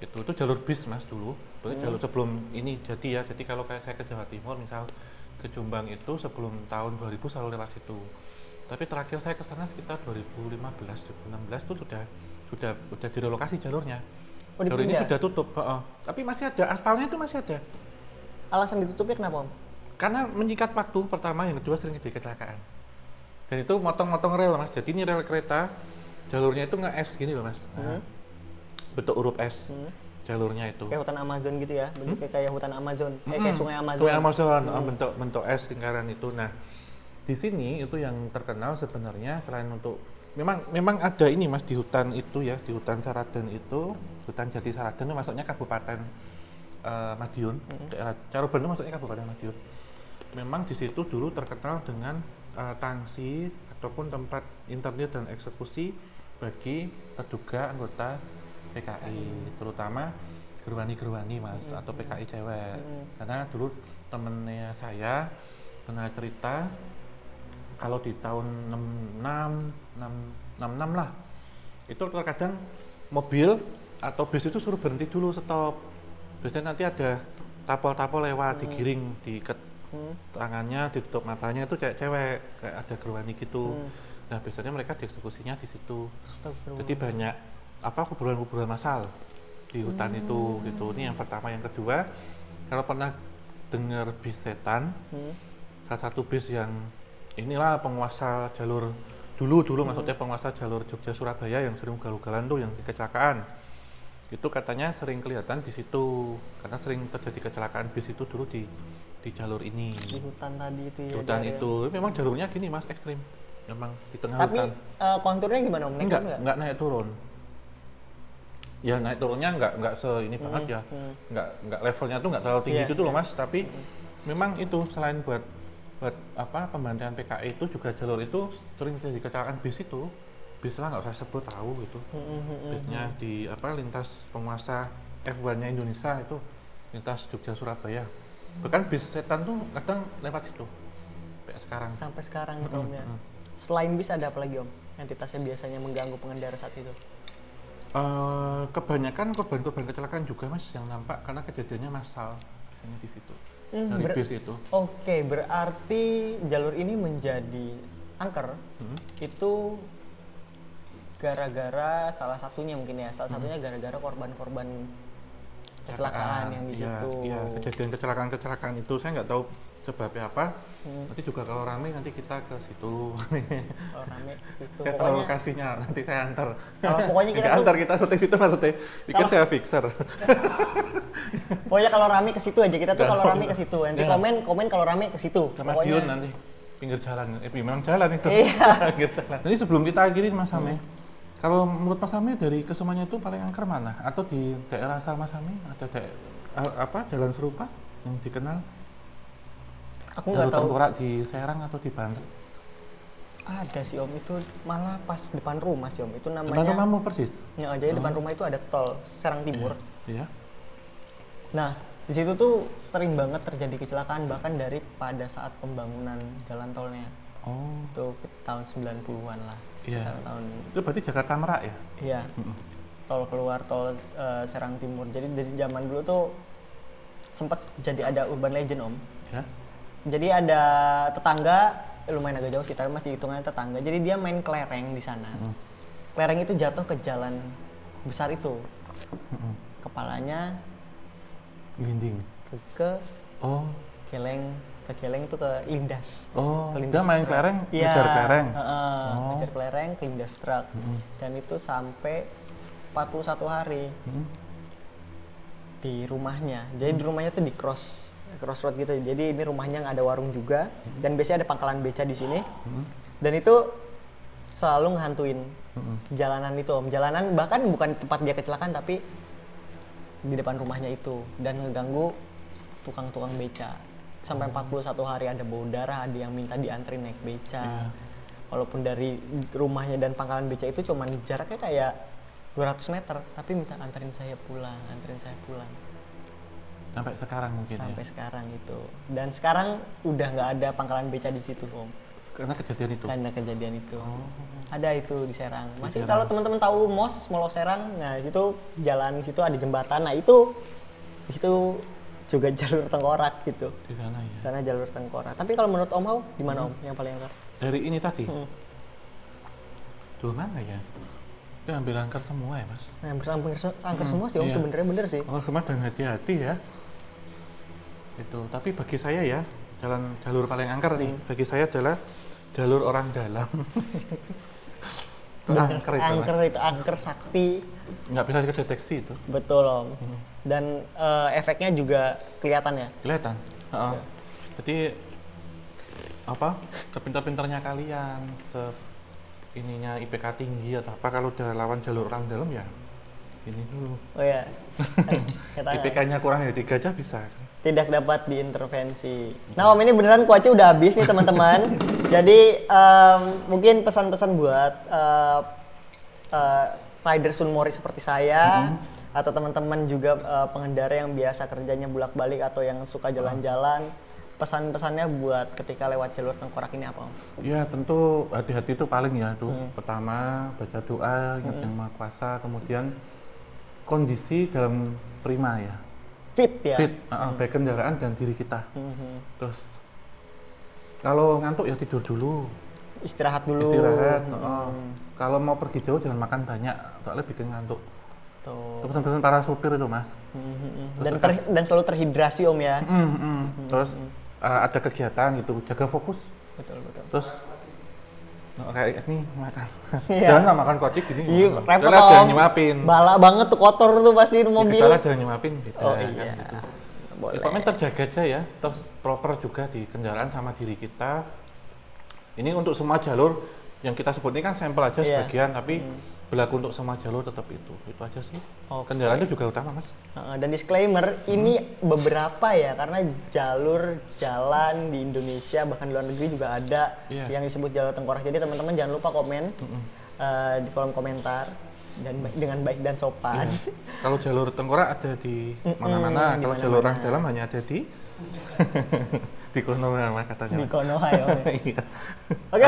Itu jalur bis Mas dulu. Jalur sebelum ini jadi ya. Jadi kalau kayak saya ke Jawa Timur misal ke Jombang itu sebelum tahun 2000 selalu lewat situ. Tapi terakhir saya ke sana sekitar 2015, 2016 itu sudah direlokasi jalurnya. Oh, Jalur ini dipindah? sudah tutup, tapi masih ada aspalnya itu masih ada. Alasan ditutupnya kenapa, Om? Karena menyikat waktu pertama, yang kedua sering terjadi kecelakaan. Dan itu motong-motong rel Mas. Jadi ini rel kereta, jalurnya itu nge-S gini loh Mas. Nah, bentuk huruf S jalurnya itu. Kayak hutan Amazon gitu ya? Bentuknya kayak hutan Amazon, kayak sungai Amazon. Sungai Amazon, bentuk S lingkaran itu. Nah, di sini itu yang terkenal sebenarnya selain untuk memang ada ini Mas di hutan itu ya, di hutan Saradan itu, hutan Jati Saradan itu masuknya Kabupaten Madiun, daerah Caruban itu masuknya Kabupaten Madiun. Memang di situ dulu terkenal dengan tangsi ataupun tempat internir dan eksekusi bagi terduga anggota PKI, terutama gerwani-gerwani Mas, atau PKI cewek. Karena dulu temennya saya pernah cerita kalau di tahun 66 lah, itu terkadang mobil atau bis itu suruh berhenti dulu, stop. Biasanya nanti ada tapol-tapol lewat, digiring, diikat tangannya, ditutup matanya, itu kayak cewek, kayak ada gerwani gitu. Nah biasanya mereka dieksekusinya di situ. Astagfirullah. Jadi banyak kuburan-kuburan massal di hutan itu gitu. Ini yang pertama. Yang kedua, kalau pernah dengar bis setan, salah satu bis yang inilah penguasa jalur dulu maksudnya penguasa jalur Jogja Surabaya yang sering ugal-ugalan tuh, yang kecelakaan itu katanya sering kelihatan di situ karena sering terjadi kecelakaan bis itu dulu di jalur ini, Di hutan tadi itu ya? hutan daerah. itu. Memang jalurnya gini Mas, ekstrim memang di tengah Tapi hutan. konturnya gimana, Om? Naik turun nggak? Enggak naik turun. Ya naik turunnya enggak se ini banget ya. Enggak levelnya tuh enggak terlalu tinggi Iya, gitu loh Mas, tapi memang itu selain buat pembantaian PKI itu juga jalur itu sering terjadi kecelakaan bis itu. Bis lah nggak usah sebut tahu gitu. Bisnya di lintas penguasa F1-nya Indonesia itu lintas Jogja Surabaya. Bahkan bis setan tuh kadang lewat situ. Kayak sekarang. Sampai sekarang gitu, Om ya. Selain bis ada apa lagi, Om? Entitasnya biasanya mengganggu pengendara saat itu? Kebanyakan korban-korban kecelakaan juga Mas yang nampak karena kejadiannya massal biasanya di situ. Dari bis itu. Oke, berarti jalur ini menjadi angker itu gara-gara salah satunya mungkin ya, salah satunya gara-gara korban-korban kecelakaan yang di situ. Iya, kejadian kecelakaan itu saya nggak tahu sebabnya apa. Nanti juga kalau rame nanti kita ke situ. Kalau rame ke situ. Saya tahu lokasinya, nanti saya antar. Kalau pokoknya kita Nggak tuh- antar, kita syuting situ maksudnya. Pikir saya fixer. Pokoknya kalau rame ke situ aja, kita tuh kalau rame ke situ. Nanti Ya. komen kalau rame ke situ. Ke Madiun nanti pinggir jalan. Memang jalan itu. Iya. Pinggir jalan. Jadi sebelum kita akhirin Mas Same, kalau menurut Mas Same dari kesemuanya itu paling angker mana? Atau di daerah asal Mas Same ada jalan serupa yang dikenal? Aku nggak Jalur tahu. Tengkorak di Serang atau di Banten? Ada sih, Om, itu malah pas depan rumah sih, Om. Itu Depan namanya. rumahmu persis? Ya, jadi depan rumah itu ada tol Serang Timur. Iya. Nah, di situ tuh sering banget terjadi kecelakaan bahkan dari pada saat pembangunan jalan tolnya. Oh, Itu ke tahun 90-an lah. Iya. Sekitar tahun itu berarti Jakarta Merak ya? iya. tol keluar tol Serang Timur. Jadi dari zaman dulu tuh sempat jadi ada urban legend Om. Ya. Jadi ada tetangga, lumayan agak jauh sih, tapi masih hitungannya tetangga. Jadi dia main kelereng di sana. Kelereng itu jatuh ke jalan besar itu. Kepalanya Gelinding. ke Oh. geleng, ke geleng itu ke lindas. Oh, Ke dia main truk. kelereng, Iya, ngejar kelereng. Oh. ngejar kelereng ke lindas truk. Dan itu sampai 41 hari di rumahnya. Jadi di rumahnya tuh di crossroad gitu. Jadi ini rumahnya nggak ada warung juga, dan biasanya ada pangkalan beca di sini. Dan itu selalu ngehantuin jalanan itu Om. Jalanan bahkan bukan tempat dia kecelakaan, tapi di depan rumahnya itu, dan ngeganggu tukang-tukang beca. Sampai 41 hari ada bau darah, ada yang minta dianterin naik beca. Walaupun dari rumahnya dan pangkalan beca itu cuman jaraknya kayak 200 meter, tapi minta anterin saya pulang. Sampai sekarang mungkin Sampai ya. sekarang itu. Dan sekarang udah nggak ada pangkalan beca di situ Om. Karena kejadian itu. Karena kejadian itu. Ada itu di Serang. Masih Serang. kalau teman-teman tahu Mall of Serang, nah itu jalan di situ ada jembatan. Nah itu di situ juga jalur tengkorak gitu. Di sana Di ya. sana jalur tengkorak. Tapi kalau menurut Om Hao, di mana Om yang paling angker? Dari ini tadi. Hmm. Dua mana ya? Itu ambil angker semua ya, Mas. Nah, angker semua sih Om, Iya. sebenarnya bener sih. Oh, semua dengan hati-hati ya. Itu. Tapi bagi saya ya, jalur paling angker nih bagi saya adalah jalur orang dalam. Itu Bener, angker itu. angker itu angker sakti. Nggak bisa kedeteksi itu. Betul Om. Dan efeknya juga kelihatan ya. Kelihatan. Heeh. Jadi apa? Sepintar-pintarnya kalian, ininya IPK tinggi atau apa, kalau udah lawan jalur orang dalam ya ini dulu. Oh ya. Kata IPK-nya kurang dari 3 aja bisa. tidak dapat diintervensi. Nah Om, ini beneran kuaci udah habis nih teman-teman. Jadi mungkin pesan-pesan buat rider Sunmori seperti saya, atau teman-teman juga pengendara yang biasa kerjanya bolak-balik atau yang suka jalan-jalan, pesan-pesannya buat ketika lewat jalur tengkorak ini apa Om? Ya tentu hati-hati itu paling ya tuh. Pertama baca doa, ingat Yang Maha Kuasa, kemudian kondisi dalam prima ya. Fit ya? Fit, baik kendaraan dan diri kita. Terus kalau ngantuk ya tidur dulu, Istirahat dulu. istirahat. Kalau mau pergi jauh jangan makan banyak, soalnya bikin ngantuk. Tuh. Itu pesan-pesan para supir itu Mas. Dan selalu terhidrasi Om ya? Terus ada kegiatan gitu, jaga fokus. Betul. Terus kayak ini makan. Iya. Jangan nggak makan kocik gini. Iya, repot Soalnya ada yang Om. nyemapin. Bala banget tuh, kotor tuh pasti di mobil. Kita ada yang nyemapin beda. Oh kan, iya. gitu. Boleh. Pokoknya terjaga aja ya, terus proper juga di kendaraan sama diri kita. Ini untuk semua jalur yang kita sebut ini kan sampel aja Iya. sebagian, tapi berlaku untuk semua jalur tetap itu aja sih. Oke. Kendaraan itu juga utama Mas. Dan disclaimer, ini beberapa ya, karena jalur jalan di Indonesia bahkan di luar negeri juga ada Iya. yang disebut jalur tengkorak. Jadi teman-teman jangan lupa komen di kolom komentar dan dengan baik dan sopan. Kalau jalur tengkorak ada di mana-mana, di kalau mana-mana. jalur orang dalam hanya ada di di Konoha katanya. Di Mas. Konoha ya Om. Iya. Oke,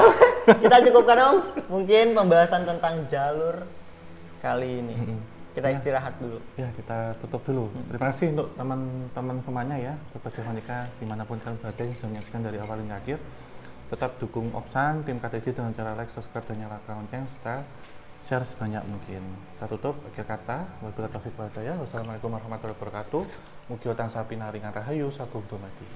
kita cukupkan Om. Mungkin pembahasan tentang jalur kali ini. Kita istirahat dulu. Ya, kita tutup dulu. Terima kasih untuk teman-teman semuanya ya, Sobat Jamanika, dimanapun kalian berada yang sudah menyaksikan dari awal hingga akhir. Tetap dukung Opsan, tim KTJ dengan cara like, subscribe, dan nyalakan lonceng, serta share sebanyak mungkin. Kita tutup, akhir kata, wabillahi taufiq wal hidayah. Wassalamualaikum warahmatullahi wabarakatuh. Mugi tansah pinaringan rahayu sagung dumadi.